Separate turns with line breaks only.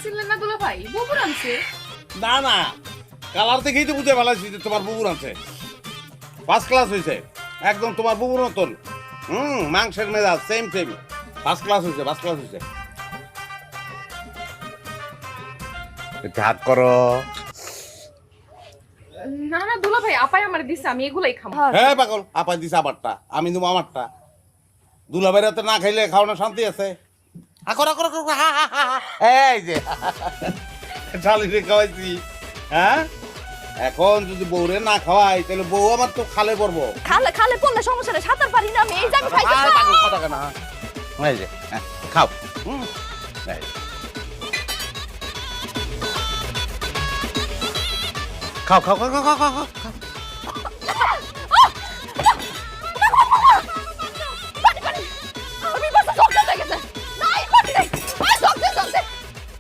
ছিলেন না দুলা ভাই, বুবুর আনছে।
না না, কালার দেখেই তো বুঝে ফেলাইছি যে তোমার বুবুর আছে। ফার্স্ট ক্লাস হয়েছে, একদম তোমার বুবুর মতন। মাংসের মেজাজ সেম সেম। ফার্স্ট ক্লাস হয়েছে, ফার্স্ট ক্লাস হয়েছে। হাত করো।
না না দুলা ভাই, আপাই আমার দিছে, আমি এগুলাই খাবো।
হ্যাঁ পাগল, আপা দিছে আমারটা, আমি দেবো আমারটা। দুলাভাইরা তো না খাইলে খাওয়ানোর শান্তি আছে। এই যে শালিরে খাওয়াইছি। হ্যাঁ, এখন যদি বউরে না খাওয়াই তাহলে বউ আমার তো খালে পড়বো।
খালে খালে পড়লে সমস্যা নেই, সাঁতার পারি না আমি, এই যে আমি খাইতে
আর পাগল কথা কেন? এই যে খাও। এই। খাও খাও খাও খাও খাও খাও।